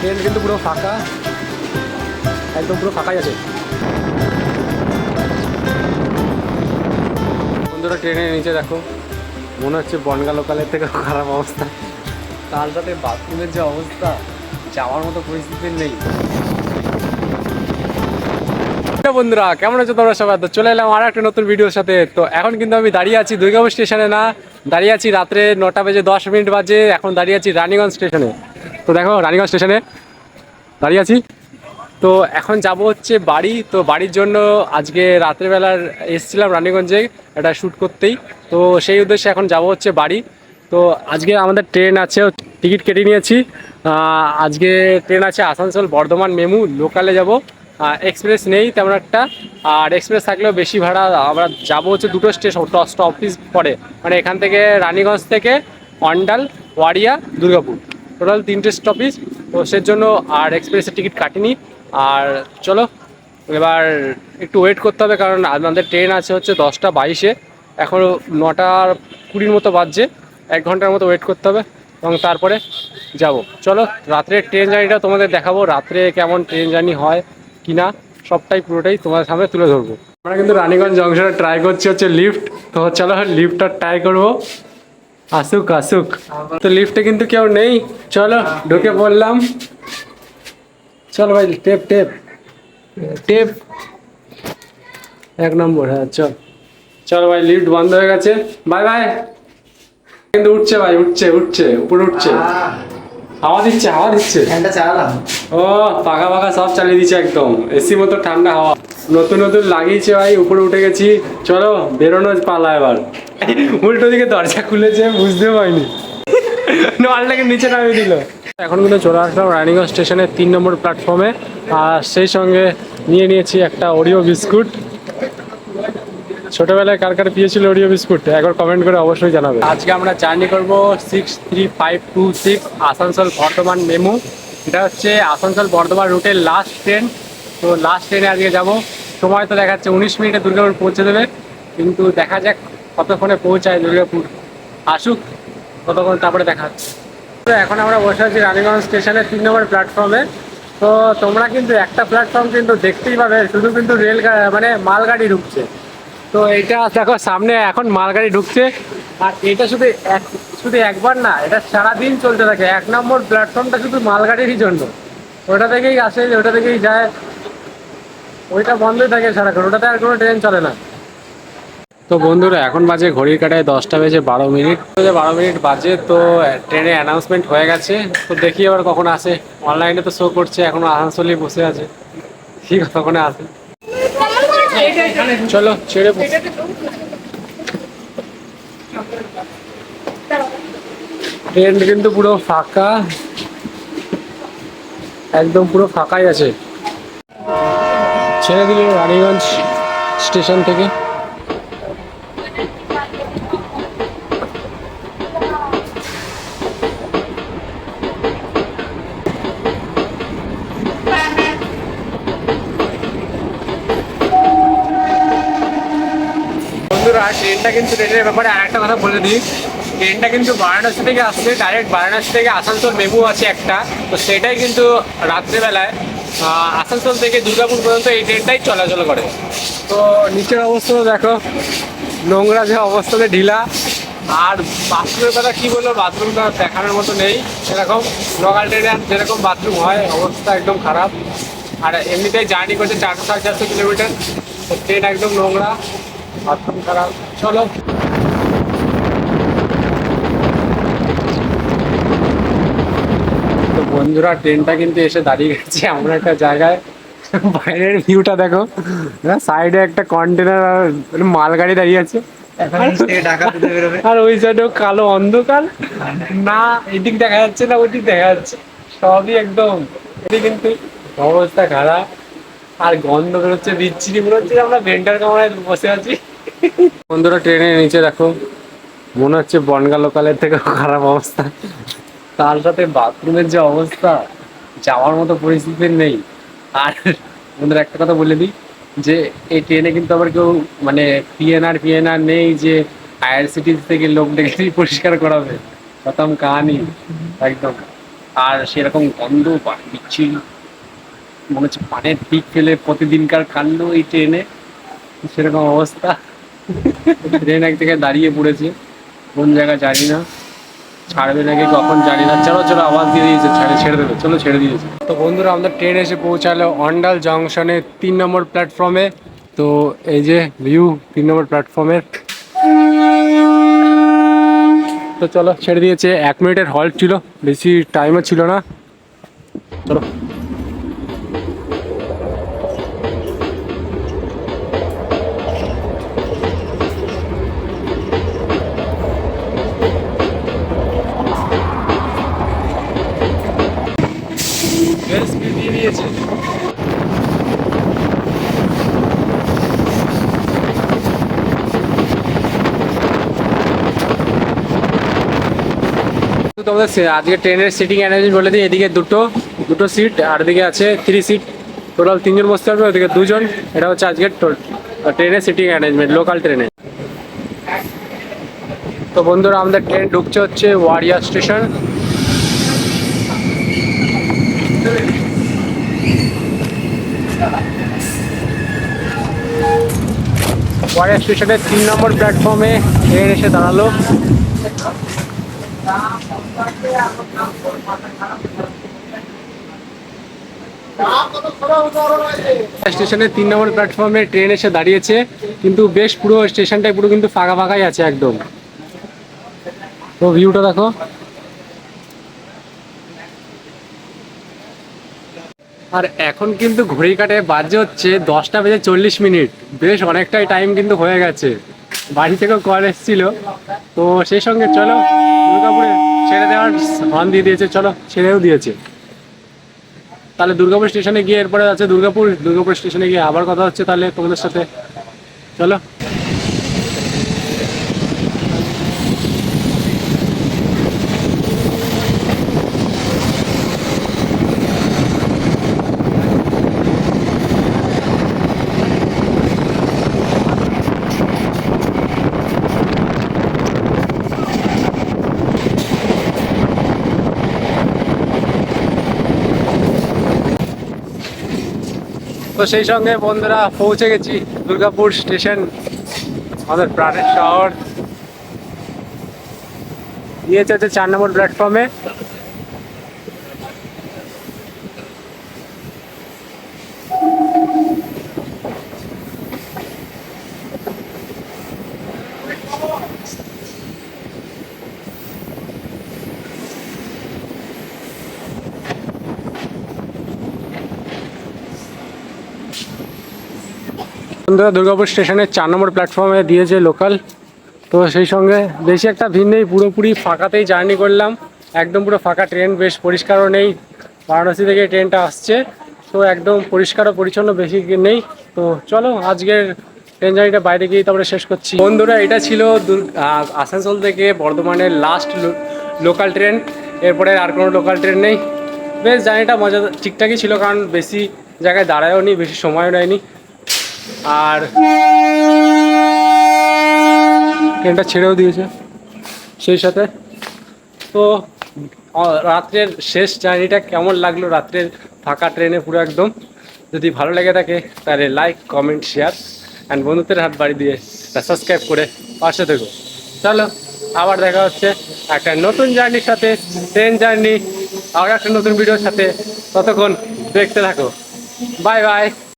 Train কিন্তু পুরো ফাঁকা, একদম পুরো ফাঁকাই আছে। বন্ধুরা ট্রেনের নিচে দেখো, মনে হচ্ছে বনগা লোকালের থেকে খারাপ অবস্থা। তার সাথে বাথরুমের যে অবস্থা, যাওয়ার মতো পরিস্থিতি নেই। বন্ধুরা কেমন আছো তোমরা সবাই? তো চলে এলাম আর একটা নতুন ভিডিওর সাথে। তো এখন কিন্তু আমি দাঁড়িয়ে আছি দুর্গাপুর স্টেশনে না, দাঁড়িয়ে আছি রাত্রে 9টা বেজে 10 মিনিট বাজে, এখন দাঁড়িয়ে আছি রানীগঞ্জ স্টেশনে। তো দেখো রানীগঞ্জ স্টেশনে দাঁড়িয়ে আছি। তো এখন যাব হচ্ছে বাড়ি। তো বাড়ির জন্য আজকে রাত্রেবেলার এসেছিলাম রানীগঞ্জে একটা শ্যুট করতেই, তো সেই উদ্দেশ্যে এখন যাব হচ্ছে বাড়ি। তো আজকে আমাদের ট্রেন আছে, টিকিট কেটে নিয়েছি। আজকে ট্রেন আছে আসানসোল বর্ধমান মেমু, লোকালে যাব। এক্সপ্রেস নেই তেমন একটা, আর এক্সপ্রেস থাকলেও বেশি ভাড়া। আমরা যাব হচ্ছে দুটো স্টপেজ পরে, মানে এখান থেকে রানীগঞ্জ থেকে অন্ডাল, ওয়ারিয়া, দুর্গাপুর, টোটাল 3টে স্টপেজ। তো সেজন্য আর এক্সপ্রেসের টিকিট কাটিনি। আর চলো এবার একটু ওয়েট করতে হবে, কারণ আমাদের ট্রেন আছে হচ্ছে 10টা 22-এ, এখনও 9টা 20 মতো বাজছে। 1 ঘন্টার মতো ওয়েট করতে হবে এবং তারপরে যাব। চলো রাত্রের ট্রেন জার্নিটা তোমাদের দেখাবো, রাত্রে কেমন ট্রেন জার্নি হয় কি না, সবটাই পুরোটাই তোমাদের সামনে তুলে ধরবো। আমরা কিন্তু রানীগঞ্জ জংশনে ট্রাই করছি হচ্ছে লিফট। তো চলো লিফটটা ট্রাই করবো, আসুক আসুক। তো লিফটে কিন্তু কেউ নেই, চলো ঢুকে পড়লাম। চল ভাই, টেপ টেপ টেপ 1 নম্বর। হ্যাঁ চল চল ভাই, লিফট বন্ধ হয়ে গেছে, বাই বাই। কিন্তু উঠছে ভাই, উঠছে উঠছে, উপরে উঠছে, হাওয়া দিচ্ছে হাওয়া দিচ্ছে। ও পাখা পাখা সব চালিয়ে দিচ্ছে, একদম এসি মতো ঠান্ডা হাওয়া। নতুন নতুন লাগিয়েছে ভাই, উপরে উঠে গেছি। চলো বেরোনোর পালা এবার। উল্টো দিকে দরজা খুলেছে, বুঝতেও পারিনি, নলটাকে নিচে নামিয়ে দিল। এখন কিন্তু চলে আসলাম রানীগঞ্জ স্টেশনের 3 নম্বর প্ল্যাটফর্মে, আর সেই সঙ্গে নিয়ে নিয়েছি একটা ওরিও বিস্কুট। ছোটবেলায় কার কার প্রিয় ছিল ওরিও বিস্কুট, একবার কমেন্ট করে অবশ্যই জানাবে। আজকে আমরা জার্নি করব 63526 আসানসোল বর্ধমান মেমু। এটা হচ্ছে আসানসোল বর্ধমান রুটের লাস্ট ট্রেন। তো লাস্ট ট্রেনে আজকে যাব। সময় তো দেখাচ্ছে 19 মিনিটে দুর্গাপুর পৌঁছে দেবে, কিন্তু দেখা যাক কতক্ষণে পৌঁছায় দুর্গাপুর। আসুক ততক্ষণ, তারপরে দেখা যাচ্ছে। তো এখন আমরা বসে আছি রানীগঞ্জ স্টেশনের 3 নম্বর প্ল্যাটফর্মে। তো তোমরা কিন্তু একটা প্ল্যাটফর্ম কিন্তু দেখতেই পাবে, শুধু কিন্তু মানে মালগাড়ি ঢুকছে। তো এইটা দেখো সামনে এখন মালগাড়ি ঢুকছে, আর এটা শুধু একবার না, এটা সারাদিন চলতে থাকে। 1 নম্বর প্ল্যাটফর্মটা শুধু মালগাড়িরই জন্য, ওটা থেকেই আসে, ওটা থেকেই যায়, ওইটা বন্ধই থাকে সারাক্ষণ, ওটাতে আর কোনো ট্রেন চলে না। তো বন্ধুরা এখন বাজে ঘড়ির কাটায় 10টা বেজে 12 মিনিট, 12 মিনিট বাজে। তো ট্রেনে অ্যানাউন্সমেন্ট হয়ে গেছে, তো দেখি এবার কখন আসে। অনলাইনে তো শো করছে এখনো আসানসোলেই বসে আছে, ঠিক কখন আসে। চলো ছেড়ে ট্রেন কিন্তু পুরো ফাঁকা, একদম পুরো ফাঁকাই আছে। ছেড়ে দিল রানীগঞ্জ স্টেশন থেকে। বন্ধুরা ট্রেনটা কিন্তু, ট্রেনের ব্যাপারে আর একটা কথা বলে দিই, ট্রেনটা কিন্তু বারাণসী থেকে আসছে, ডাইরেক্ট বারাণসী থেকে আসানসোল মেমু আছে একটা। তো সেটাই কিন্তু রাত্রেবেলায় আসানসোল থেকে দুর্গাপুর পর্যন্ত এই ট্রেনটাই চলাচল করে। তো নিচের অবস্থা দেখো, নোংরা যে অবস্থাতে ঢিলা। আর বাথরুমের কথা কী বলবো, বাথরুমটা দেখানোর মতো নেই। এরকম লোকাল ট্রেনে যেরকম বাথরুম হয়, অবস্থা একদম খারাপ। আর এমনিতেই জার্নি করছে 400-450 কিলোমিটার, তো ট্রেন একদম নোংরা, বাথরুম খারাপ। চলো তো বন্ধুরা ট্রেনটা কিন্তু এসে দাঁড়িয়ে গেছে এমন একটা জায়গায়, বাইরের ভিউটা দেখো, সাইডে একটা কন্টেনার আর মালগাড়ি দাঁড়িয়ে আছে, আর ওই সাইডেও কালো অন্ধকার, না এদিক দেখা যাচ্ছে না ওইদিক দেখা যাচ্ছে, সবই একদম কিন্তু অবস্থা খারাপ। আর গন্ধ বেরোচ্ছে বিচ্ছিরি, মনে হচ্ছে আমরা ভেন্টার কামরায় বসে আছি। বন্ধুরা ট্রেনের নিচে দেখো, মনে হচ্ছে বনগা লোকালের থেকে খারাপ অবস্থা। তার সাথে বাথরুমের যে অবস্থা, যাওয়ার মতো পরিস্থিতি নেই। আর বন্ধুরা একটা কথা বলে দিই, যে এই ট্রেনে কিন্তু আবার কেউ মানে পিএনআর নেই যে আইআরসিটিসি থেকে লোক ডেকে পরিষ্কার করাবে, খতম কাহানি একদম। আর সেরকম গন্ধ বিচ্ছিরি, মনে হচ্ছে পানের পিক ফেলে প্রতিদিনকার কাণ্ড এই ট্রেনে, সেরকম অবস্থা। ট্রেন এক জায়গায় দাঁড়িয়ে পড়েছে, কোন জায়গা জানি না, ছাড়বে নাকি কখন জানি না। চলো চলো, আওয়াজ দিয়ে দিয়েছে, ছেড়ে দেবে, চলো ছেড়ে দিয়েছে। তো বন্ধুরা, আমাদের ট্রেন এসে পৌঁছালো অন্ডাল জংশনে 3 নম্বর প্ল্যাটফর্মে। তো এই যে ভিউ 3 নম্বর প্ল্যাটফর্মের। তো চলো, ছেড়ে দিয়েছে। 1 মিনিটের হল্ট ছিল, বেশি টাইমও ছিল না। চলো। দিয়ে দিয়েছে। তোমাদের আজকে ট্রেনের সিটিং অ্যারেঞ্জমেন্ট বলে দিই, এদিকে দুটো দুটো সিট আর এদিকে আছে 3 সিট, টোটাল 3 জন বসতে পারবে, ওদিকে 2 জন। এটা হচ্ছে আজকে ট্রেনের সিটিং অ্যারেঞ্জমেন্ট লোকাল ট্রেনে। তো বন্ধুরা, আমাদের ট্রেন ঢুকছে হচ্ছে ওয়ারিয়া স্টেশন। ওয়ারিয়া স্টেশনের 3 নম্বর প্ল্যাটফর্মে ট্রেন এসে দাঁড়ালো। স্টেশনের 3 নম্বর প্ল্যাটফর্মে ট্রেন এসে দাঁড়িয়েছে, কিন্তু বেশ পুরো স্টেশনটাই পুরো কিন্তু ফাঁকা ফাঁকাই আছে একদম। তো ভিউটা দেখো। আর এখন কিন্তু ঘড়ি কাটে বাজে হচ্ছে 10টা বেজে 40 মিনিট। বেশ অনেকটাই টাইম কিন্তু হয়ে গেছে। বাড়ি থেকেও কল এসেছিল, তো সেই সঙ্গে চলো দুর্গাপুরে ছেড়ে দেওয়ার হর্ন দিয়ে দিয়েছে, চলো ছেড়েও দিয়েছে। তাহলে দুর্গাপুর স্টেশনে গিয়ে এরপরে আছে দুর্গাপুর স্টেশনে গিয়ে আবার কথা হচ্ছে তাহলে তোমাদের সাথে, চলো। তো সেই সঙ্গে বন্ধুরা পৌঁছে গেছি দুর্গাপুর স্টেশন, আমাদের প্রাণের শহর। দিয়েছে হচ্ছে 4 নম্বর প্ল্যাটফর্মে। বন্ধুরা, দুর্গাপুর স্টেশনের 4 নম্বর প্ল্যাটফর্মে দিয়েছে লোকাল। তো সেই সঙ্গে বেশি একটা ভিড় নেই, পুরোপুরি ফাঁকাতেই জার্নি করলাম, একদম পুরো ফাঁকা ট্রেন, বেশ পরিষ্কারও নেই। বারাণসী থেকে ট্রেনটা আসছে, তো একদম পরিষ্কার ও পরিচ্ছন্ন, বেশি নেই। তো চলো আজকের ট্রেন জার্নিটা বাইরে গিয়ে তারপরে শেষ করছি। বন্ধুরা, এটা ছিল আসানসোল থেকে বর্ধমানের লাস্ট লোকাল ট্রেন। এরপরে আর কোনো লোকাল ট্রেন নেই। বেশ জার্নিটা মজা ঠিকঠাকই ছিল, কারণ বেশি জায়গায় দাঁড়ায়ও নি, বেশি সময়ও নেয়নি। আর ট্রেনটা ছেড়েও দিয়েছে সেই সাথে। তো রাত্রের শেষ জার্নিটা কেমন লাগলো, রাত্রের ফাঁকা ট্রেনে পুরো একদম, যদি ভালো লেগে থাকে তাহলে লাইক কমেন্ট শেয়ার অ্যান্ড বন্ধুত্বের হাত বাড়ি দিয়ে সাবস্ক্রাইব করে পাশে থেকো। চলো আবার দেখা হচ্ছে একটা নতুন জার্নির সাথে, ট্রেন জার্নি, আবার একটা নতুন ভিডিওর সাথে। ততক্ষণ দেখতে থাকো। Bye bye.